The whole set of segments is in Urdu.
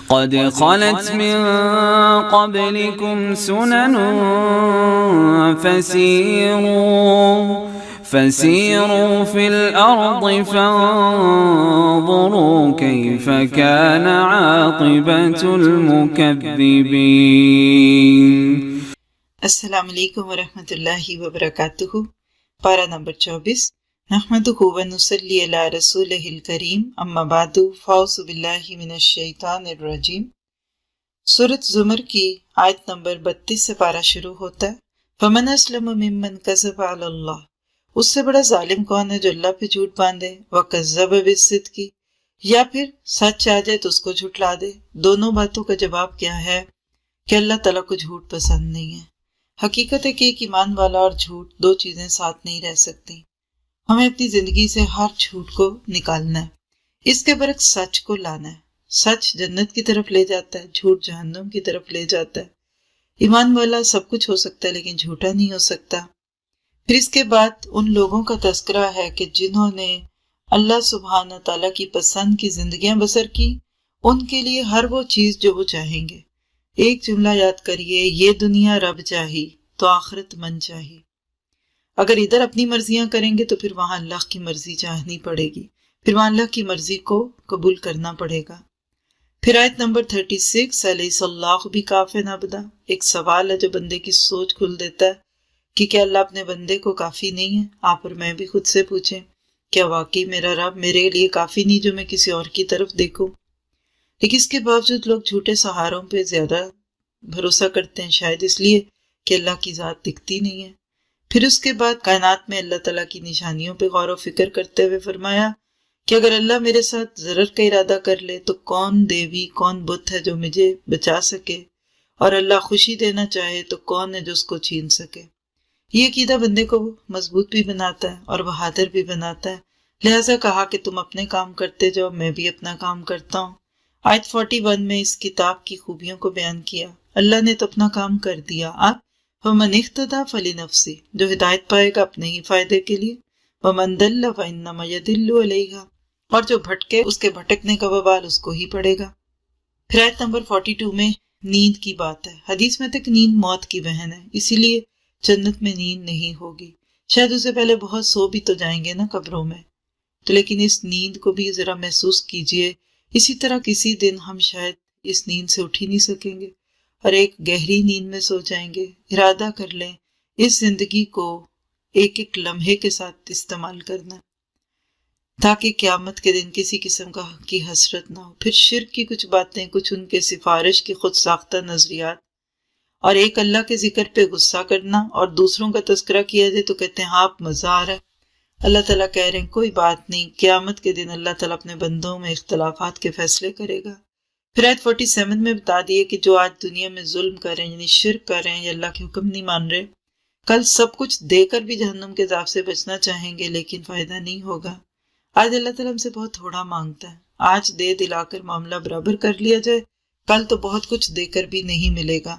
قد خلت من قبلكم سنن فسيروا في الأرض فانظروا كيف كان عاقبة المكذبين۔ السلام علیکم ورحمۃ اللہ وبرکاتہ۔ پارہ نمبر 24۔ نحمدہ ونصلی علی رسولہ الکریم، اما بعد فاعوذ باللہ من الشیطان الرجیم۔ سورۃ زمر کی آیت نمبر 32 سے پارہ شروع ہوتا ہے۔ فمن اسلم ممن کذب علی اللہ، اس سے بڑا ظالم کون ہے جو اللہ پہ جھوٹ باندھے، وکذب بالصدق، یا پھر سچ آ جائے تو اس کو جھٹلا دے۔ دونوں باتوں کا جواب کیا ہے کہ اللہ تعالیٰ کو جھوٹ پسند نہیں ہے۔ حقیقت ہے کہ ایک ایمان والا اور جھوٹ دو چیزیں ساتھ نہیں رہ سکتی۔ ہمیں اپنی زندگی سے ہر جھوٹ کو نکالنا ہے، اس کے برعکس سچ کو لانا ہے۔ سچ جنت کی طرف لے جاتا ہے، جھوٹ جہنم کی طرف لے جاتا ہے۔ ایمان والا سب کچھ ہو سکتا ہے لیکن جھوٹا نہیں ہو سکتا۔ پھر اس کے بعد ان لوگوں کا تذکرہ ہے کہ جنہوں نے اللہ سبحانہ تعالیٰ کی پسند کی زندگیاں بسر کی، ان کے لیے ہر وہ چیز جو وہ چاہیں گے۔ ایک جملہ یاد کریے، یہ دنیا رب چاہی تو آخرت من چاہی۔ اگر ادھر اپنی مرضیاں کریں گے تو پھر وہاں اللہ کی مرضی چاہنی پڑے گی، پھر وہاں اللہ کی مرضی کو قبول کرنا پڑے گا۔ پھر آیت نمبر 36، الیس اللہ بکاف عبدہ، ایک سوال ہے جو بندے کی سوچ کھل دیتا ہے کہ کیا اللہ اپنے بندے کو کافی نہیں ہے؟ آپ اور میں بھی خود سے پوچھیں، کیا واقعی میرا رب میرے لیے کافی نہیں جو میں کسی اور کی طرف دیکھوں؟ لیکن اس کے باوجود لوگ جھوٹے سہاروں پہ زیادہ بھروسہ کرتے ہیں، شاید اس لیے کہ اللہ کی ذات دکھتی نہیں ہے۔ پھر اس کے بعد کائنات میں اللہ تعالیٰ کی نشانیوں پہ غور و فکر کرتے ہوئے فرمایا کہ اگر اللہ میرے ساتھ ضرر کا ارادہ کر لے تو کون دیوی، کون بت ہے جو مجھے بچا سکے، اور اللہ خوشی دینا چاہے تو کون ہے جو اس کو چھین سکے۔ یہ عقیدہ بندے کو مضبوط بھی بناتا ہے اور بہادر بھی بناتا ہے۔ لہٰذا کہا کہ تم اپنے کام کرتے جاؤ، میں بھی اپنا کام کرتا ہوں۔ آیت 41 میں اس کتاب کی خوبیوں کو بیان کیا۔ اللہ نے تو اپنا کام کر دیا، اب وَمَنِ اهْتَدَىٰ فَلِنَفْسِهِ، جو ہدایت پائے گا اپنے ہی فائدے کے لیے، وَمَنْ ضَلَّ فَإِنَّمَا يَضِلُّ عَلَيْهَا، اور جو بھٹکے اس کے بھٹکنے کا وبال اس کو ہی پڑے گا۔ پھر آیت نمبر 42 میں نیند کی بات ہے۔ حدیث میں تک نیند موت کی بہن ہے، اسی لیے جنت میں نیند نہیں ہوگی۔ شاید اسے پہلے بہت سو بھی تو جائیں گے نا قبروں میں، تو لیکن اس نیند کو بھی ذرا محسوس کیجئے۔ اسی طرح کسی دن ہم شاید اس نیند سے اٹھ ہی نہیں سکیں گے اور ایک گہری نیند میں سو جائیں گے۔ ارادہ کر لیں اس زندگی کو ایک ایک لمحے کے ساتھ استعمال کرنا، تاکہ قیامت کے دن کسی قسم کی حسرت نہ ہو۔ پھر شرک کی کچھ باتیں، کچھ ان کے سفارش کی خود ساختہ نظریات، اور ایک اللہ کے ذکر پہ غصہ کرنا، اور دوسروں کا تذکرہ کیا جائے تو کہتے ہیں آپ مزہ آ رہا ہے۔ اللہ تعالیٰ کہہ رہے ہیں کوئی بات نہیں، قیامت کے دن اللہ تعالیٰ اپنے بندوں میں اختلافات کے فیصلے کرے گا۔ پھر آیت 47 میں بتا دیے کہ جو آج دنیا میں ظلم کر رہے ہیں، یعنی شرک کر رہے ہیں یا اللہ کے حکم نہیں مان رہے، کل سب کچھ دے کر بھی جہنم کے عذاب سے بچنا چاہیں گے لیکن فائدہ نہیں ہوگا۔ آج اللہ تعالیٰ ہم سے بہت تھوڑا مانگتا ہے، آج دے دلا کر معاملہ برابر کر لیا جائے، کل تو بہت کچھ دے کر بھی نہیں ملے گا۔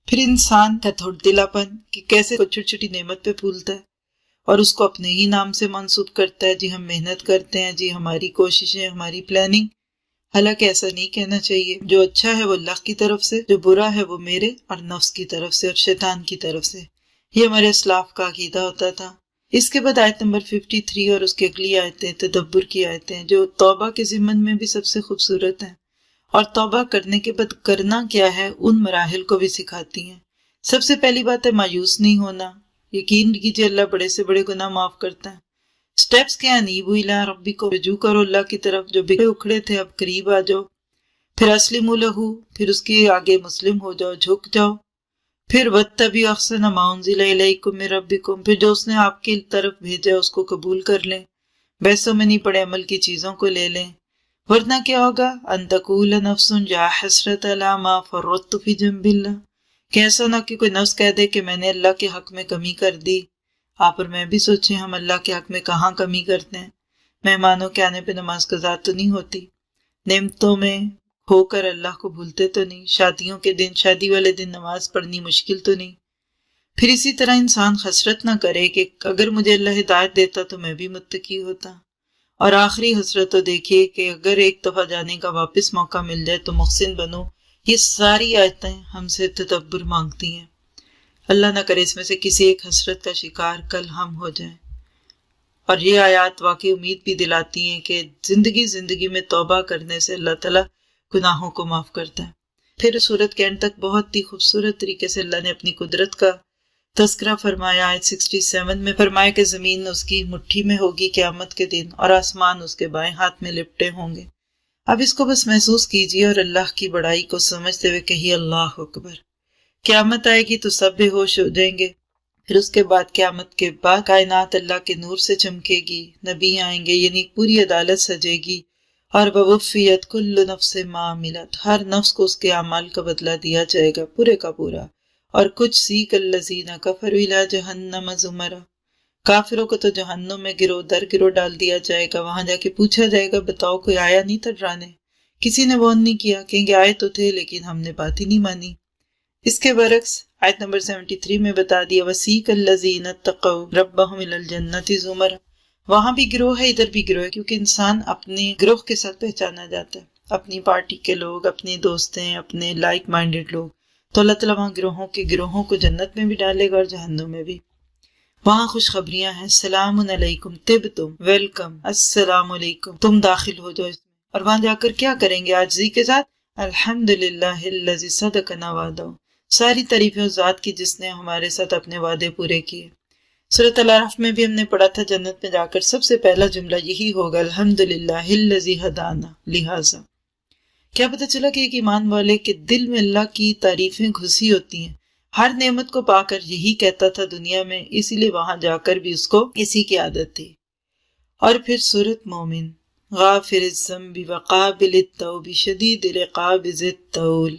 پھر انسان کا تھوڑ دلاپن کہ کیسے چھوٹی چھوٹی نعمت پہ پھولتا ہے اور اس کو اپنے ہی نام سے منسوب کرتا ہے، جی ہم محنت کرتے ہیں، جی ہماری کوششیں، ہماری پلاننگ۔ حالانکہ ایسا نہیں کہنا چاہیے۔ جو اچھا ہے وہ اللہ کی طرف سے، جو برا ہے وہ میرے اور نفس کی طرف سے اور شیطان کی طرف سے۔ یہ ہمارے اسلاف کا عقیدہ ہوتا تھا۔ اس کے بعد آیت نمبر 53 اور اس کی اگلی آیتیں تدبر کی آیتیں جو توبہ کے ضمن میں بھی سب سے خوبصورت ہیں، اور توبہ کرنے کے بعد کرنا کیا ہے ان مراحل کو بھی سکھاتی ہیں۔ سب سے پہلی بات ہے مایوس نہیں ہونا، یقین کیجیے اللہ بڑے سے بڑے گناہ معاف کرتا ہے۔ سٹیپس کیا ہیں؟ نیبو الی ربکم، رجوع کرو اللہ کی طرف، جو بگڑے اکھڑے تھے اب قریب آ جاؤ۔ پھر اسلموا لہ، پھر اس کے آگے مسلم ہو جاؤ، جھک جاؤ۔ پھر واتبعوا احسن ما انزل الیکم من ربکم، پھر جو اس نے آپ کی طرف بھیجا اس کو قبول کر لیں، بحثوں میں نہیں پڑے، عمل کی چیزوں کو لے لیں۔ ورنہ کیا ہوگا؟ ان تقول نفس یا حسرۃ علی ما فرطت فی جنب اللہ، کہ ایسا نہ کہ کوئی نفس کہہ دے کہ میں نے اللہ کے حق میں کمی کر دی۔ آپ اور میں بھی سوچیں ہم اللہ کے حق میں کہاں کمی کرتے ہیں۔ مہمانوں کے آنے پہ نماز قضا تو نہیں ہوتی، نعمتوں میں ہو کر اللہ کو بھولتے تو نہیں، شادیوں کے دن، شادی والے دن نماز پڑھنی مشکل تو نہیں۔ پھر اسی طرح انسان حسرت نہ کرے کہ اگر مجھے اللہ ہدایت دیتا تو میں بھی متقی ہوتا، اور آخری حسرت تو دیکھیے کہ اگر ایک دفعہ جانے کا واپس موقع مل جائے تو محسن بنو. یہ ساری آیتیں ہم سے تدبر مانگتی ہیں. اللہ نہ کرے اس میں سے کسی ایک حسرت کا شکار کل ہم ہو جائیں. اور یہ آیات واقعی امید بھی دلاتی ہیں کہ زندگی میں توبہ کرنے سے اللہ تعالیٰ گناہوں کو معاف کرتا ہے. پھر سورت کے اینڈ تک بہت ہی خوبصورت طریقے سے اللہ نے اپنی قدرت کا تذکرہ فرمایا. آیت 67 میں فرمایا کہ زمین اس کی مٹھی میں ہوگی قیامت کے دن اور آسمان اس کے بائیں ہاتھ میں لپٹے ہوں گے. اب اس کو بس محسوس کیجیے اور اللہ کی بڑائی کو سمجھتے ہوئے کہیے اللہ اکبر. قیامت آئے گی تو سب بے ہوش ہو جائیں گے. پھر اس کے بعد قیامت کے بعد کائنات اللہ کے نور سے چمکے گی. نبی آئیں گے یعنی پوری عدالت سجے گی. اور بوفیت کل نفس ما عملت، ہر نفس کو اس کے اعمال کا بدلہ دیا جائے گا پورے کا پورا. اور کچھ سیک الذین کفروا الی جہنم زمرا، کافروں کو تو جہنم میں گروہ در گروہ ڈال دیا جائے گا. وہاں جا کے پوچھا جائے گا بتاؤ کوئی آیا نہیں تھا ڈرانے؟ کسی نے وارن نہیں کیا؟ کہیں گے آئے تو تھے لیکن ہم نے بات ہی نہیں مانی. اس کے برعکس آیت نمبر 73 میں بتا دیا وسیق الذین اتقوا ربهم الی الجنۃ زمرا، وہاں بھی گروہ ہے ادھر بھی گروہ ہے، کیونکہ انسان اپنے گروہ کے ساتھ پہچانا جاتا ہے، اپنی پارٹی کے لوگ، اپنے دوست ہیں، اپنے لائک مائنڈڈ لوگ. تو اللہ تعالیٰ وہاں گروہوں کو جنت میں بھی ڈالے گا اور جہنم میں بھی. وہاں خوشخبریاں ہیں، سلام علیکم طبتم، ویلکم، السلام علیکم، تم داخل ہو جاؤ اس میں. اور وہاں جا کر کیا کریں گے عاجزی کے ساتھ؟ الحمدللہ الذی صدقنا وعدہ، ساری تعریفیں اس ذات کی جس نے ہمارے ساتھ اپنے وعدے پورے کیے. سورۃ الاعراف میں بھی ہم نے پڑھا تھا جنت میں جا کر سب سے پہلا جملہ یہی ہوگا الحمدللہ الذی ہدانا لہذا. کیا پتہ چلا کہ ایک ایمان والے کے دل میں اللہ کی تعریفیں گھسی ہوتی ہیں. ہر نعمت کو پا کر یہی کہتا تھا دنیا میں، اسی لیے وہاں جا کر بھی اس کو اسی کی عادت تھی. اور پھر سورۃ مومن غافر الذنب وقابل التوب شدید العقاب ذی الطول.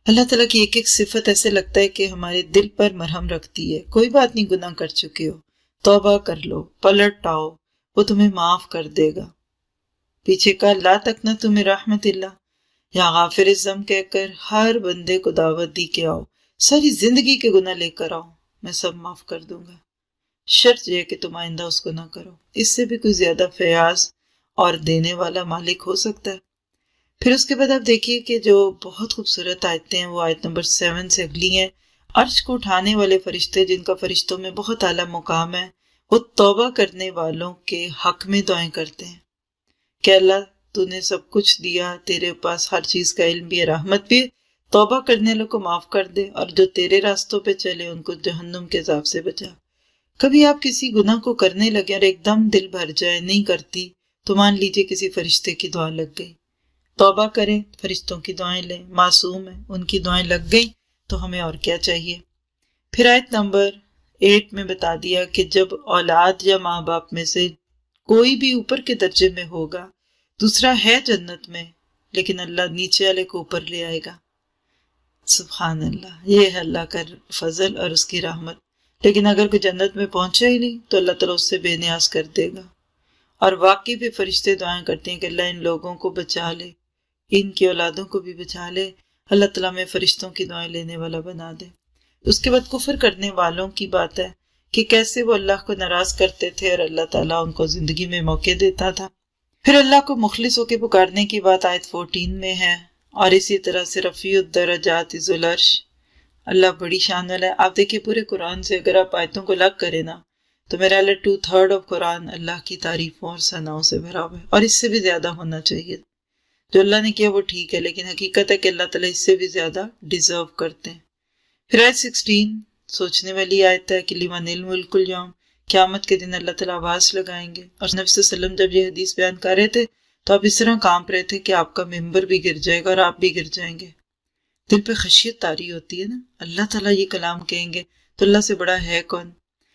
اللہ تعالیٰ کی ایک ایک صفت ایسے لگتا ہے کہ ہمارے دل پر مرہم رکھتی ہے. کوئی بات نہیں، گناہ کر چکے ہو، توبہ کر لو، پلٹ آؤ، وہ تمہیں معاف کر دے گا. پیچھے کا لا تقنطوا من رحمت اللہ، یا غافر الذنب کہہ کر ہر بندے کو دعوت دی کہ آؤ، ساری زندگی کے گناہ لے کر آؤ، میں سب معاف کر دوں گا. شرط یہ ہے کہ تم آئندہ اس کو نہ کرو. اس سے بھی کوئی زیادہ فیاض اور دینے والا مالک ہو سکتا ہے. پھر اس کے بعد آپ دیکھیے کہ جو بہت خوبصورت آیتیں ہیں وہ آیت نمبر 7 سے اگلی ہیں. عرش کو اٹھانے والے فرشتے جن کا فرشتوں میں بہت اعلیٰ مقام ہے، وہ توبہ کرنے والوں کے حق میں دعائیں کرتے ہیں کہ اللہ تو نے سب کچھ دیا، تیرے پاس ہر چیز کا علم بھی ہے، رحمت بھی ہے، توبہ کرنے والوں کو معاف کر دے، اور جو تیرے راستوں پہ چلے ان کو جہنم کے عذاب سے بچا. کبھی آپ کسی گناہ کو کرنے لگے اور ایک دم دل بھر جائے نہیں کرتی تو مان لیجئے کسی فرشتے کی دعا لگ گئی. توبہ کریں، فرشتوں کی دعائیں لیں، معصوم ہیں، ان کی دعائیں لگ گئیں تو ہمیں اور کیا چاہیے. پھر آیت نمبر 8 میں بتا دیا کہ جب اولاد یا ماں باپ میں سے کوئی بھی اوپر کے درجے میں ہوگا، دوسرا ہے جنت میں لیکن اللہ نیچے والے کو اوپر لے آئے گا. سبحان اللہ، یہ ہے اللہ کا فضل اور اس کی رحمت. لیکن اگر کوئی جنت میں پہنچا ہی نہیں تو اللہ تعالیٰ اس سے بے نیاز کر دے گا. اور واقعی بھی فرشتے دعائیں کرتے ہیں کہ اللہ ان لوگوں کو بچا لے، ان کی اولادوں کو بھی بچا لے. اللہ تعالیٰ میں فرشتوں کی دعائیں لینے والا بنا دے. اس کے بعد کفر کرنے والوں کی بات ہے کہ کیسے وہ اللہ کو ناراض کرتے تھے اور اللہ تعالیٰ ان کو زندگی میں موقع دیتا تھا. پھر اللہ کو مخلص ہو کے پکارنے کی بات آیت 14 میں ہے. اور اسی طرح سے رفیع الدرجات ذو العرش، اللہ بڑی شان والا ہے. آپ دیکھیں پورے قرآن سے اگر آپ آیتوں کو الگ کریں نا تو میرا اللہ 2/3 آف قرآن اللہ کی تعریفوں اور ثناؤں سے بھرا ہوا ہے، اور اس سے بھی زیادہ ہونا چاہیے. جو اللہ نے کیا وہ ٹھیک ہے، لیکن حقیقت ہے کہ اللہ تعالیٰ اس سے بھی زیادہ ڈیزرو کرتے ہیں. پھر آیت 16 سوچنے والی آیت ہے کہ لمن الملک اليوم، قیامت کے دن اللہ تعالیٰ آواز لگائیں گے. اور نبی صلی اللہ علیہ وسلم جب یہ حدیث بیان کر رہے تھے تو آپ اس طرح کانپ رہے تھے کہ آپ کا ممبر بھی گر جائے گا اور آپ بھی گر جائیں گے. دل پہ خشیت طاری ہوتی ہے نا، اللہ تعالیٰ یہ کلام کہیں گے تو اللہ سے بڑا ہے کون.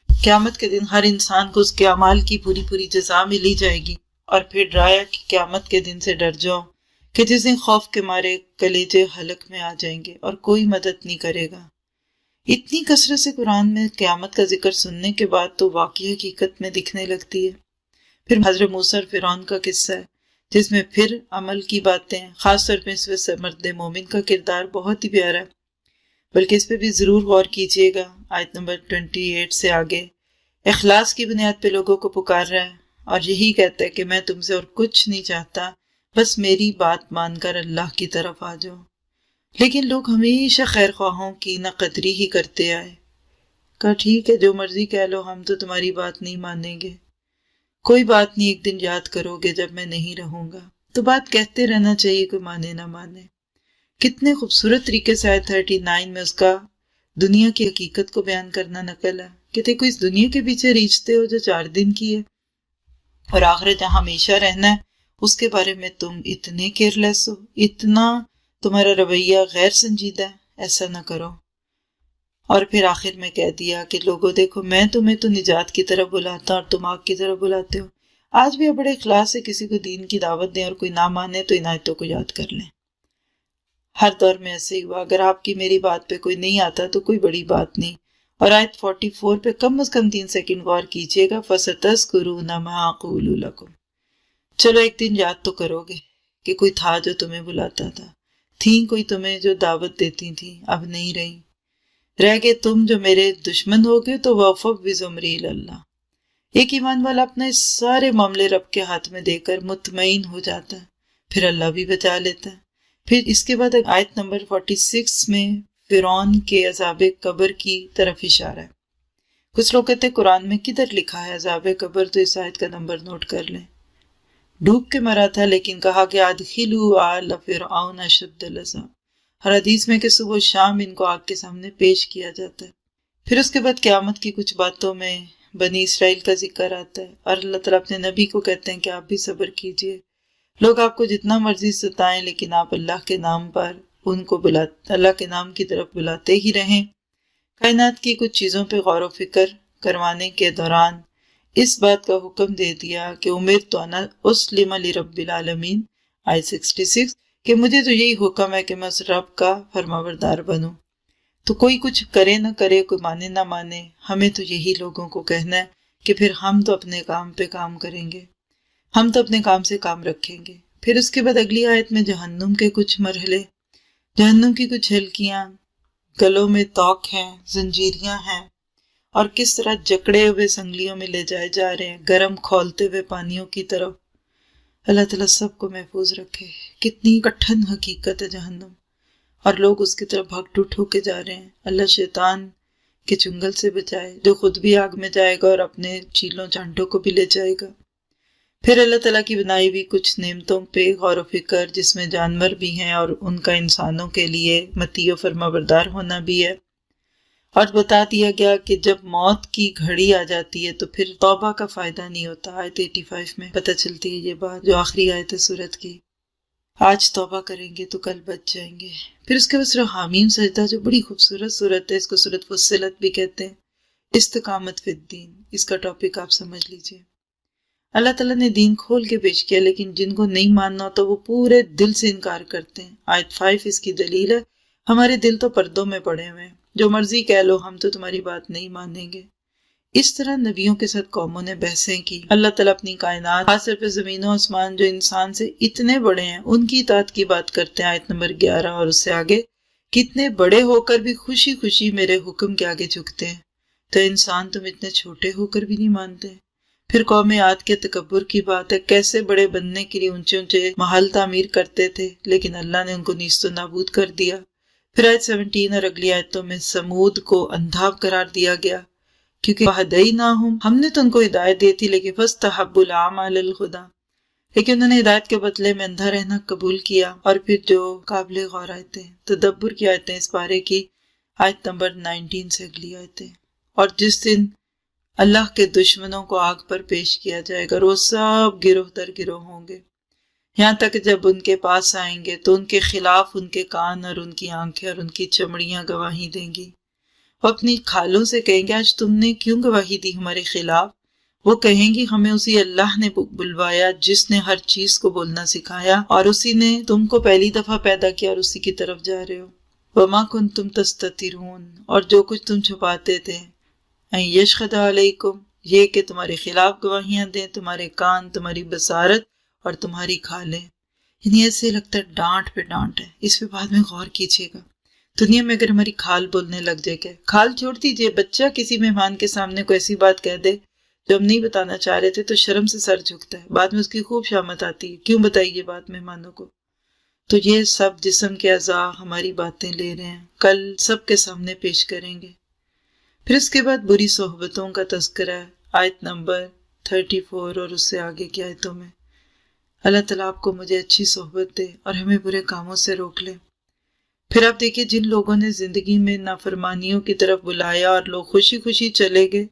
قیامت کے دن ہر انسان کو اس کے اعمال کی پوری جزا ملی جائے گی. اور پھر ڈرایا کہ قیامت کے دن سے ڈر جاؤ کہ جس دن خوف کے مارے کلیجے حلق میں آ جائیں گے اور کوئی مدد نہیں کرے گا. اتنی کثرت سے قرآن میں قیامت کا ذکر سننے کے بعد تو واقعی حقیقت میں دکھنے لگتی ہے. پھر حضرت موسیٰ اور فرعون کا قصہ ہے جس میں پھر عمل کی باتیں ہیں. خاص طور پہ اس میں مرد مومن کا کردار بہت ہی پیارا ہے، بلکہ اس پہ بھی ضرور غور کیجیے گا. آیت نمبر 28 سے آگے اخلاص کی بنیاد پہ لوگوں کو پکار رہا ہے اور یہی کہتا ہے کہ میں تم سے اور کچھ نہیں چاہتا، بس میری بات مان کر اللہ کی طرف آ جاؤ۔ لیکن لوگ ہمیشہ خیر خواہوں کی نہ قدری ہی کرتے آئے۔ کہا ٹھیک ہے، جو مرضی کہہ لو، ہم تو تمہاری بات نہیں مانیں گے۔ کوئی بات نہیں، ایک دن یاد کرو گے جب میں نہیں رہوں گا۔ تو بات کہتے رہنا چاہیے، کوئی مانے نہ مانے۔ کتنے خوبصورت طریقے سے آیت 39 میں اس کا دنیا کی حقیقت کو بیان کرنا نقل ہے کہ دیکھو اس دنیا کے پیچھے ریچھتے ہو جو 4 دن کی ہے، اور آخرت جہاں ہمیشہ رہنا ہے اس کے بارے میں تم اتنے کیئر لیس ہو، اتنا تمہارا رویہ غیر سنجیدہ ہے، ایسا نہ کرو۔ اور پھر آخر میں کہہ دیا کہ لوگوں دیکھو میں تمہیں تو نجات کی طرف بلاتا اور تم آگ کی طرف بلاتے ہو۔ آج بھی آپ بڑے اخلاص سے کسی کو دین کی دعوت دیں اور کوئی نہ مانے تو ان آیتوں کو یاد کر لیں۔ ہر دور میں ایسے ہی ہوا، اگر آپ کی میری بات پہ کوئی نہیں آتا تو کوئی بڑی بات نہیں۔ اور آیت 44 پہ کم از کم 3 سیکنڈ غور کیجئے گا، فَسَتَذْكُرُونَ مَا أَقُولُ لَكُمْ۔ چلو ایک دن یاد تو کرو گے کہ کوئی تھا جو تمہیں بلاتا تھا، تھیں کوئی تمہیں جو دعوت دیتی تھی، اب نہیں رہی، رہ گئے تم جو میرے دشمن ہو گئے تو وَفَوِّضْ أَمْرِي إِلَى اللَّهِ۔ ایک ایمان والا اپنے سارے معاملے رب کے ہاتھ میں دے کر مطمئن ہو جاتا ہے، پھر اللہ بھی بچا لیتا ہے۔ پھر اس کے بعد آیت نمبر 46 میں فرعون کے عذاب قبر کی طرف اشارہ ہے۔ کچھ لوگ کہتے ہیں قرآن میں کدھر لکھا ہے عذاب قبر، تو اس آیت کا نمبر نوٹ کر لیں۔ ڈوب کے مرا تھا لیکن کہا کہ ادخلوا آل فرعون اشد العذاب، ہر حدیث میں کہ صبح و شام ان کو آگ کے سامنے پیش کیا جاتا ہے۔ پھر اس کے بعد قیامت کی کچھ باتوں میں بنی اسرائیل کا ذکر آتا ہے، اور اللہ تعالیٰ اپنے نبی کو کہتے ہیں کہ آپ بھی صبر کیجئے، لوگ آپ کو جتنا مرضی ستائیں لیکن آپ اللہ کے نام پر ان کو اللہ کے نام کی طرف بلاتے ہی رہیں۔ کائنات کی کچھ چیزوں پہ غور و فکر کروانے کے دوران اس بات کا حکم دے دیا کہ امرت ان اسلم لرب العالمین، آیت 66، کہ مجھے تو یہی حکم ہے کہ میں اس رب کا فرمانبردار بنوں۔ تو کوئی کچھ کرے نہ کرے، کوئی مانے نہ مانے، ہمیں تو یہی لوگوں کو کہنا ہے کہ پھر ہم تو اپنے کام پہ کام کریں گے، ہم تو اپنے کام سے کام رکھیں گے۔ پھر اس کے بعد اگلی آیت میں جہنم کے کچھ مرحلے، جہنم کی کچھ ہلکیاں، گلوں میں توق ہیں، زنجیریاں ہیں، اور کس طرح جکڑے ہوئے سنگلیوں میں لے جائے جا رہے ہیں گرم کھولتے ہوئے پانیوں کی طرف۔ اللہ تعالیٰ سب کو محفوظ رکھے۔ کتنی کٹھن حقیقت ہے جہنم، اور لوگ اس کی طرف بھگ ٹوٹ ہو کے جا رہے ہیں۔ اللہ شیطان کے چنگل سے بچائے جو خود بھی آگ میں جائے گا اور اپنے چیلوں چانٹوں کو بھی لے جائے گا۔ پھر اللہ تعالیٰ کی بنائی ہوئی کچھ نعمتوں پہ غور و فکر، جس میں جانور بھی ہیں اور ان کا انسانوں کے لیے مطیع و فرمانبردار ہونا بھی ہے۔ اور بتا دیا گیا کہ جب موت کی گھڑی آ جاتی ہے تو پھر توبہ کا فائدہ نہیں ہوتا۔ آیت 85 میں پتہ چلتی ہے یہ بات، جو آخری آیت ہے سورت کی۔ آج توبہ کریں گے تو کل بچ جائیں گے۔ پھر اس کے بعد سورہ حامیم سجدہ، جو بڑی خوبصورت صورت ہے، اس کو سورت فصلت بھی کہتے ہیں، استقامت فی الدین، اس کا ٹاپک آپ سمجھ لیجئے۔ اللہ تعالیٰ نے دین کھول کے پیش کیا، لیکن جن کو نہیں ماننا ہوتا وہ پورے دل سے انکار کرتے ہیں۔ آیت 5 اس کی دلیل ہے، ہمارے دل تو پردوں میں پڑے ہوئے ہیں، جو مرضی کہہ لو ہم تو تمہاری بات نہیں مانیں گے۔ اس طرح نبیوں کے ساتھ قوموں نے بحثیں کی۔ اللہ تعالیٰ اپنی کائنات، خاص طور پہ زمین و آسمان جو انسان سے اتنے بڑے ہیں، ان کی اطاعت کی بات کرتے ہیں، آیت نمبر 11 اور اس سے آگے، کتنے بڑے ہو کر بھی خوشی خوشی میرے حکم کے آگے جھکتے ہیں، تو انسان تم اتنے چھوٹے ہو کر بھی نہیں مانتے۔ پھر قوم عاد کے تکبر کی بات ہے، کیسے بڑے بننے کے لیے اونچے اونچے محل تعمیر کرتے تھے، لیکن اللہ نے ان کو نیست و نابود کر دیا۔ پھر آیت 17 اور اگلی آیتوں میں سمود کو اندھا قرار دیا گیا، کیونکہ وَهَدَيْنَاهُمْ، ہم نے تو ان کو ہدایت دی تھی، لیکن فَاسْتَحَبُّوا الْأَعْمَى عَلَى الْهُدَى، لیکن انہوں نے ہدایت کے بدلے میں اندھا رہنا قبول کیا۔ اور پھر جو قابل غور آیتیں، تدبر کی آیتیں اس پارے کی، آیت نمبر 19 سے اگلی آیتیں۔ اور جس دن اللہ کے دشمنوں کو آگ پر پیش کیا جائے گا، وہ سب گروہ در گروہ ہوں گے، یہاں تک جب ان کے پاس آئیں گے تو ان کے خلاف ان کے کان اور ان کی آنکھیں اور ان کی چمڑیاں گواہی دیں گی۔ وہ اپنی کھالوں سے کہیں گے آج تم نے کیوں گواہی دی ہمارے خلاف؟ وہ کہیں گی ہمیں اسی اللہ نے بلوایا جس نے ہر چیز کو بولنا سکھایا، اور اسی نے تم کو پہلی دفعہ پیدا کیا اور اسی کی طرف جا رہے ہو۔ وَمَا كُنْتُمْ تَسْتَتِرُونَ، اور جو کچھ تم چھپاتے تھے، اَن يَشْهَدَ عَلَيْكُمْ، یہ کہ تمہارے خلاف گواہیاں دیں، تمہارے کان، تمہاری بصارت اور تمہاری کھالیں۔ یعنی ایسے لگتا ہے ڈانٹ پہ ڈانٹ ہے، اس پہ بعد میں غور کیجیے گا۔ دنیا میں اگر ہماری کھال بولنے لگ جائے، کہ کھال چھوڑ دیجیے، بچہ کسی مہمان کے سامنے کوئی ایسی بات کہہ دے جو ہم نہیں بتانا چاہ رہے تھے تو شرم سے سر جھکتا ہے، بعد میں اس کی خوب شامت آتی ہے، کیوں بتائی یہ بات مہمانوں کو؟ تو یہ سب جسم کے اعضاء ہماری باتیں لے رہے ہیں، کل سب کے سامنے پیش کریں گے۔ پھر اس کے بعد بری صحبتوں کا تذکرہ ہے، آیت نمبر 34 اور اس سے آگے کی آیتوں میں۔ اللہ تعالیٰ آپ کو مجھے اچھی صحبت دے اور ہمیں برے کاموں سے روک لے۔ پھر آپ دیکھیے جن لوگوں نے زندگی میں نافرمانیوں کی طرف بلایا اور لوگ خوشی خوشی چلے گئے،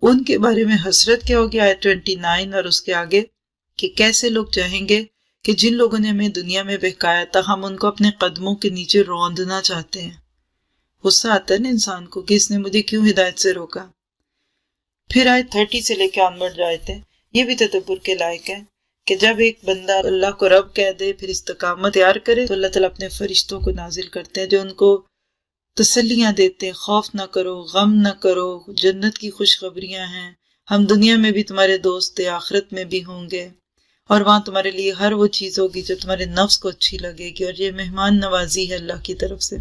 ان کے بارے میں حسرت کیا ہوگی، آیت 29 اور اس کے آگے، کہ کیسے لوگ چاہیں گے کہ جن لوگوں نے ہمیں دنیا میں بہکایا تھا ہم ان کو اپنے قدموں کے نیچے روندنا چاہتے ہیں۔ غصہ آتا ہے نا انسان کو کہ اس نے مجھے کیوں ہدایت سے روکا۔ پھر آیت 30 سے لے کے آنورڈ جو آیتیں، یہ بھی تدبر کے لائق ہے کہ جب ایک بندہ اللہ کو رب کہہ دے پھر استقامت اختیار کرے تو اللہ تعالیٰ اپنے فرشتوں کو نازل کرتے ہیں جو ان کو تسلیاں دیتے ہیں، خوف نہ کرو، غم نہ کرو، جنت کی خوشخبریاں ہیں، ہم دنیا میں بھی تمہارے دوست تھے، آخرت میں بھی ہوں گے، اور وہاں تمہارے لیے ہر وہ چیز ہوگی جو تمہارے نفس کو اچھی لگے گی، اور یہ مہمان نوازی ہے اللہ کی طرف سے۔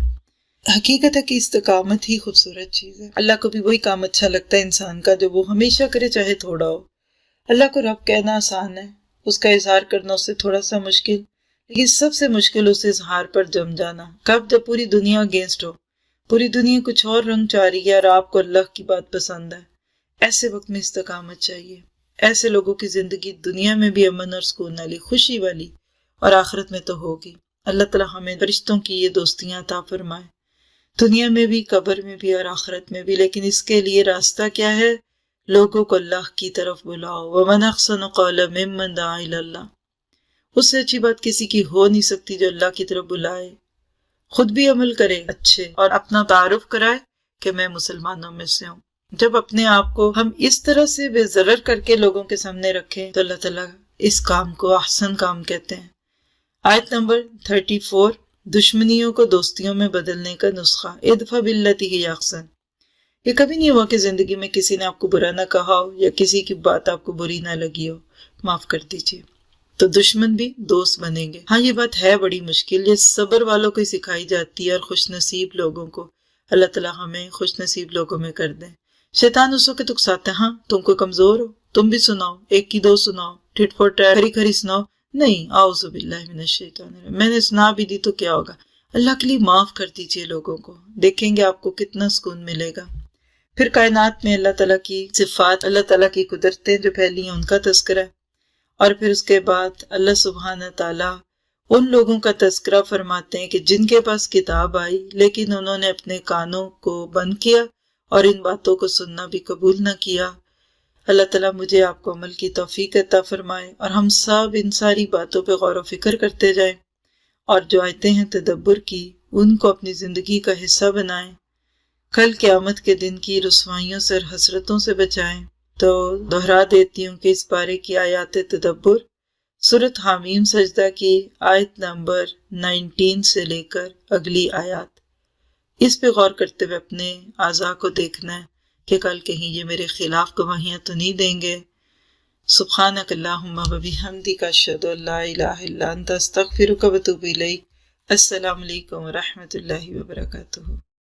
حقیقت ہے کہ استقامت ہی خوبصورت چیز ہے۔ اللہ کو بھی وہی کام اچھا لگتا ہے انسان کا جو وہ ہمیشہ کرے چاہے تھوڑا ہو۔ اللہ کو رب کہنا آسان ہے، اس کا اظہار کرنا اس سے تھوڑا سا مشکل، لیکن سب سے مشکل اس اظہار پر جم جانا۔ کب؟ جب پوری دنیا اگینسٹ ہو، پوری دنیا کچھ اور رنگ چاہ رہی ہے اور آپ کو اللہ کی بات پسند ہے۔ ایسے وقت میں استقامت چاہیے۔ ایسے لوگوں کی زندگی دنیا میں بھی امن اور سکون والی، خوشی والی، اور آخرت میں تو ہوگی۔ اللہ تعالیٰ ہمیں فرشتوں کی یہ دوستیاں عطا فرمائے، دنیا میں بھی، قبر میں بھی اور آخرت میں بھی۔ لیکن اس کے لیے راستہ کیا ہے؟ لوگوں کو اللہ کی طرف بلاؤ۔ وَمَنْ أَحْسَنُ قَوْلًا مِمَّنْ دَعَا إِلَى اللَّهِ، اس سے اچھی بات کسی کی ہو نہیں سکتی جو اللہ کی طرف بلائے، خود بھی عمل کرے اچھے اور اپنا تعارف کرائے کہ میں مسلمانوں میں سے ہوں۔ جب اپنے آپ کو ہم اس طرح سے بے ضرر کر کے لوگوں کے سامنے رکھیں تو اللہ تعالیٰ اس کام کو احسن کام کہتے ہیں۔ آیت نمبر 34، دشمنیوں کو دوستیوں میں بدلنے کا نسخہ، ادفع باللتی ہی احسن۔ یہ کبھی نہیں ہوا کہ زندگی میں کسی نے آپ کو برا نہ کہا ہو یا کسی کی بات آپ کو بری نہ لگی ہو، معاف کر دیجیے، تو دشمن بھی دوست بنیں گے۔ ہاں یہ بات ہے بڑی مشکل، یہ صبر والوں کو سکھائی جاتی ہے اور خوش نصیب لوگوں کو۔ اللہ تعالیٰ ہمیں خوش نصیب لوگوں میں کر دیں۔ شیطان اس وقت اکساتا ہے، ہاں تم کو کمزور ہو، تم بھی سناؤ، ایک کی دو سناؤ، ٹھٹ فور ٹیٹ، کھری کھری سناؤ۔ نہیں، اعوذ باللہ من الشیطان الرجیم، میں نے سنا بھی دی تو کیا ہوگا؟ اللہ کے لیے معاف کر دیجئے لوگوں کو، دیکھیں گے آپ کو کتنا سکون ملے گا۔ پھر کائنات میں اللہ تعالیٰ کی صفات، اللہ تعالیٰ کی قدرتیں جو پھیلی ہیں ان کا تذکرہ ہے، اور پھر اس کے بعد اللہ سبحانہ تعالیٰ ان لوگوں کا تذکرہ فرماتے ہیں کہ جن کے پاس کتاب آئی لیکن انہوں نے اپنے کانوں کو بند کیا اور ان باتوں کو سننا بھی قبول نہ کیا۔ اللہ تعالیٰ مجھے آپ کو عمل کی توفیق عطا فرمائے اور ہم سب ان ساری باتوں پہ غور و فکر کرتے جائیں، اور جو آیتیں ہیں تدبر کی ان کو اپنی زندگی کا حصہ بنائیں، کل قیامت کے دن کی رسوائیوں سے اور حسرتوں سے بچائیں۔ تو دہرا دیتی ہوں کہ اس بارے کی آیات تدبر سورۃ حامیم سجدہ کی آیت نمبر 19 سے لے کر اگلی آیات، اس پہ غور کرتے ہوئے اپنے اعضاء کو دیکھنا ہے کہ کل کہیں یہ میرے خلاف گواہیاں تو نہیں دیں گے۔ سبحانک اللہم و بحمدک، اشہد ان لا الہ الا انت، استغفرک و اتوب الیک۔ السلام علیکم و رحمۃ اللہ وبرکاتہ۔